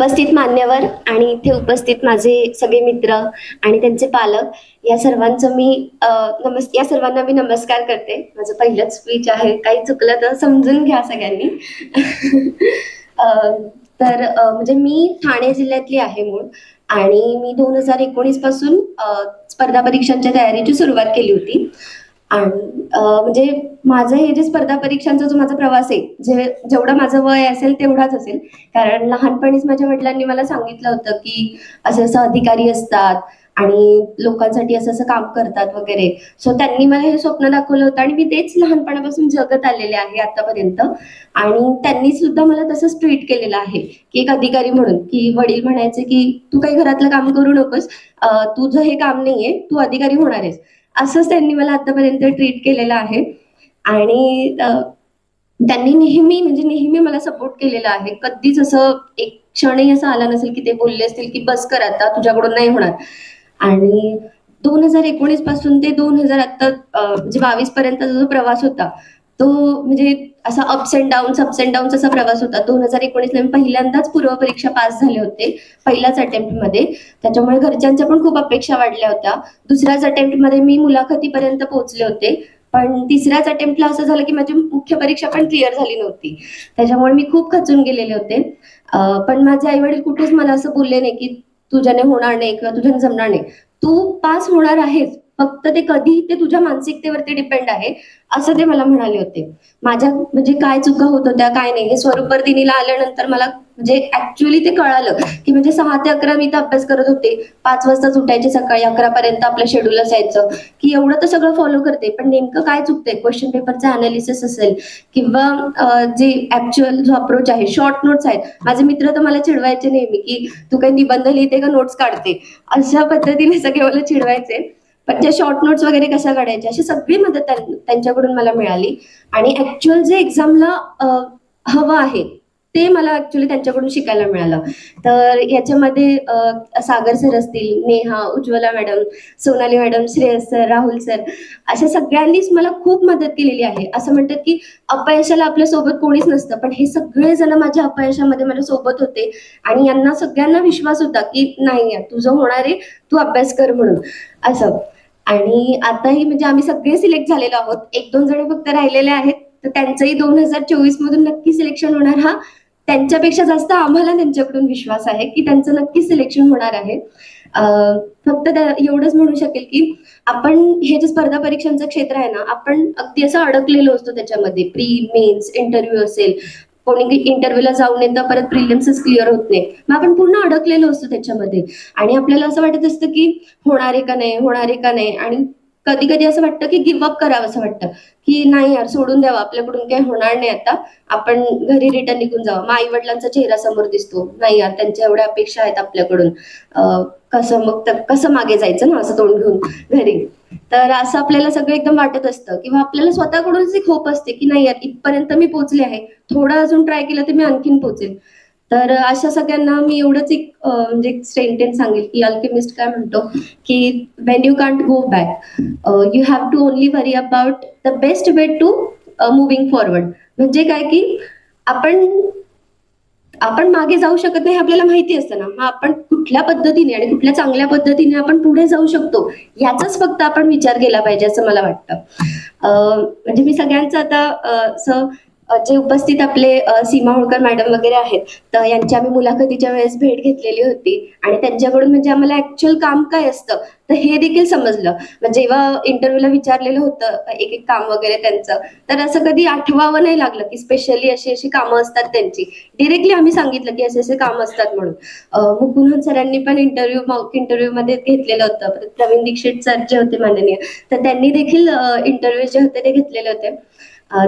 उपस्थित मान्यवर आणि इथे उपस्थित माझे सगळे मित्र आणि त्यांचे पालक या सर्वांचं मी या सर्वांना मी नमस्कार करते. माझं पहिलंच स्पीच आहे, काही चुकलं तर समजून घ्या सगळ्यांनी. अ, म्हणजे मी ठाणे जिल्ह्यातली आहे मूळ आणि मी 2019 पासून स्पर्धा परीक्षांच्या तयारीची सुरुवात केली होती. आणि म्हणजे माझं हे जे स्पर्धा परीक्षांचा जो माझा प्रवास आहे, जेवढं माझं वय असेल तेवढाच असेल. कारण लहानपणीच माझ्या वडिलांनी मला सांगितलं होतं की असं असं अधिकारी असतात आणि लोकांसाठी असं असं काम करतात वगैरे. सो त्यांनी मला हे स्वप्न दाखवलं होतं आणि मी तेच लहानपणापासून जगत आलेले आहे आतापर्यंत. आणि त्यांनी सुद्धा मला तसंच ट्रीट केलेलं आहे की एक अधिकारी म्हणून, की वडील म्हणायचे की तू काही घरातलं काम करू नकोस, तुझं हे काम नाहीये, तू अधिकारी होणार आहेस. असंच त्यांनी मला आतापर्यंत ट्रीट केलेलं आहे. आणि त्यांनी नेहमी मला सपोर्ट केलेला आहे. कधीच असं एक क्षणही असा आला नसेल की ते बोलले असतील की बस कर आता, तुझ्याकडून नाही होणार. आणि 2019 पासून ते 2000 आता म्हणजे 22 पर्यंतचा जो प्रवास होता, तो म्हणजे असा अप्स अँड डाऊन्स असा प्रवास होता. 2019 ला मी पहिल्यांदाच पूर्व परीक्षा पास झाले होते, पहिल्याच अटेम्प्ट मध्ये. त्याच्यामुळे घरच्यांच्या पण खूप अपेक्षा वाढल्या होत्या. दुसऱ्याच अटेम्प्ट मध्ये मी मुलाखतीपर्यंत पोहोचले होते, पण तिसऱ्याच अटेम्प्टला असं झालं की माझी मुख्य परीक्षा पण क्लिअर झाली नव्हती. त्याच्यामुळे मी खूप खचून गेलेले होते. पण माझे आई वडील कुठेच मला असं बोलले नाही की तुझ्याने होणार नाही किंवा तुझ्याने जमणार नाही. तू पास होणार आहेस, फक्त ते कधी ते तुझ्या मानसिकतेवरती डिपेंड आहे, असं ते मला म्हणाले होते. माझ्या म्हणजे काय चुका होत होत्या काय नाही हे स्वरूपवर्धिनीला आल्यानंतर मला म्हणजे ऍक्च्युअली ते कळालं की म्हणजे 6 ते 11 मी तर अभ्यास करत होते. 5 वाजताच उठायचे, सकाळी 11 पर्यंत आपलं शेड्यूल असायचं, की एवढं तर सगळं फॉलो करते, पण नेमकं काय चुकतंय, क्वेश्चन पेपरचं अनालिसिस असेल किंवा जे ऍक्च्युअल जो अप्रोच आहे, शॉर्ट नोट्स आहेत. माझे मित्र तर मला चिडवायचे नेहमी की तू काही निबंध लिहिते का नोट्स काढते, अशा पद्धतीने सगळे मला चिडवायचे. पण त्या शॉर्ट नोट्स वगैरे कशा काढायच्या अशी सगळी मदत त्यांच्याकडून मला मिळाली. आणि ऍक्च्युअल जे एक्झामला हवं आहे ते मला ऍक्च्युअली त्यांच्याकडून शिकायला मिळालं. तर याच्यामध्ये सागर सर असतील, Neha, Ujjwala madam, Sonali madam, Shreyas sir, Rahul sir, अशा सगळ्यांनीच मला खूप मदत केलेली आहे. असं म्हणतात की अपयशाला आपल्या सोबत कोणीच नसतं, पण हे सगळे जण माझ्या अपयशामध्ये माझ्या सोबत होते. आणि यांना सगळ्यांना विश्वास होता की नाही यार तुझं होणार आहे, तू अभ्यास कर म्हणून असं. आणि आताही म्हणजे आम्ही सगळे सिलेक्ट झालेलो आहोत, 1-2 जण फक्त राहिलेले आहेत. तर त्यांचंही 2024 मधून नक्की सिलेक्शन होणार, हा त्यांच्यापेक्षा जास्त आम्हाला त्यांच्याकडून विश्वास आहे की त्यांचं नक्की सिलेक्शन होणार आहे. फक्त एवढंच म्हणू शकेल की आपण हे जे स्पर्धा परीक्षांचं क्षेत्र आहे ना, आपण अगदी असं अडकलेलो असतो त्याच्यामध्ये. प्री मेन्स इंटरव्ह्यू असेल, कोणी इंटरव्ह्यूला जाऊन येतं परत प्रिलिम्सच क्लिअर होत नाही, मग आपण पूर्ण अडकलेलो असतो त्याच्यामध्ये. आणि आपल्याला असं वाटत असतं की होणार आहे का नाही. आणि कधी कधी असं वाटतं की गिव्ह अप करावं, असं वाटतं की नाही यार सोडून द्यावं, आपल्याकडून काही होणार नाही आता, आपण घरी रिटर्न निघून जावं. मग आई वडिलांचा चेहरा समोर दिसतो, नाही यार त्यांच्या एवढ्या अपेक्षा आहेत आपल्याकडून, कसं मागे जायचं ना असं तोंड घेऊन घरी. तर असं आपल्याला सगळं एकदम वाटत असतं किंवा आपल्याला स्वतःकडूनच एक होप असते की नाही यार इथपर्यंत मी पोहोचले आहे, थोडं अजून ट्राय केलं तर मी आणखीन पोहोचेल. तर अशा सगळ्यांना मी एवढंच एक म्हणजे सेंटेन्स सांगेल की अल्केमिस्ट काय म्हणतो की when you can't go back you have to only worry about the best way to moving forward. म्हणजे काय की आपण मागे जाऊ शकत नाही हे आपल्याला माहिती असतं ना, मग आपण कुठल्या पद्धतीने आणि कुठल्या चांगल्या पद्धतीने आपण पुढे जाऊ शकतो याचाच फक्त आपण विचार केला पाहिजे असं मला वाटतं. म्हणजे मी सगळ्यांचं आता असं जे उपस्थित आपले सीमा होळकर मॅडम वगैरे आहेत, तर यांची आम्ही मुलाखतीच्या वेळेस भेट घेतलेली होती आणि त्यांच्याकडून म्हणजे आम्हाला ऍक्च्युअल काम काय असतं तर हे देखील समजलं. म्हणजे जेव्हा इंटरव्ह्यूला विचारलेलं होतं एक एक काम वगैरे त्यांचं, तर असं कधी आठवावं नाही लागलं की स्पेशली अशी अशी कामं असतात त्यांची. डिरेक्टली आम्ही सांगितलं की असे असे काम असतात म्हणून. मुकुंद सरांनी पण इंटरव्ह्यू मध्ये घेतलेलं होतं. प्रवीण दीक्षित सर जे होते माननीय, तर त्यांनी देखील इंटरव्ह्यू जे होते ते घेतलेले होते.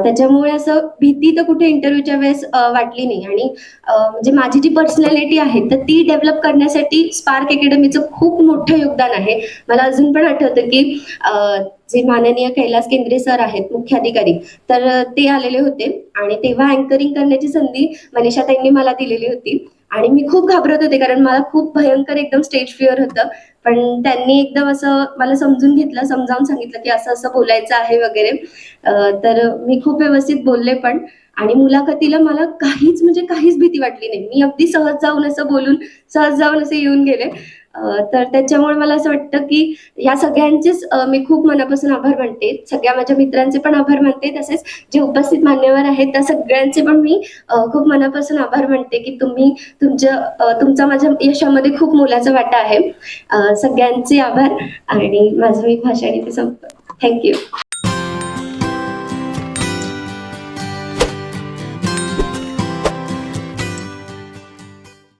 त्याच्यामुळे असं भीती तर कुठे इंटरव्ह्यूच्या वेळेस वाटली नाही. आणि म्हणजे माझी जी पर्सनॅलिटी आहे तर ती डेव्हलप करण्यासाठी स्पार्क अकॅडमीचं खूप मोठं योगदान आहे. मला अजून पण आठवतं की जे माननीय कैलास केंद्रे सर आहेत मुख्याधिकारी, तर ते आलेले होते आणि तेव्हा अँकरिंग करण्याची संधी मनीषा ताईंनी मला दिलेली होती. आणि मी खूप घाबरत होते कारण मला खूप भयंकर एकदम स्टेज फिअर होतं. पण त्यांनी एकदम असं मला समजून घेतलं, समजावून सांगितलं की असं असं बोलायचं आहे वगैरे. तर मी खूप व्यवस्थित बोलले पण. आणि मुलाखतीला मला काहीच म्हणजे काहीच भीती वाटली नाही. मी अगदी सहज जाऊन असं बोलून, सहज जाऊन असे येऊन गेले. तर त्याच्यामुळे मला असं वाटतं की या सगळ्यांचेच मी खूप मनापासून आभार मानते. सगळ्या माझ्या मित्रांचे पण आभार मानते. तसेच जे उपस्थित मान्यवर आहेत त्या सगळ्यांचे पण मी खूप मनापासून आभार मानते की तुम्ही तुमचा माझ्या यशामध्ये खूप मोलाचा वाटा आहे. सगळ्यांचे आभार आणि माझं मी भाषण इथे संपतो. थँक्यू.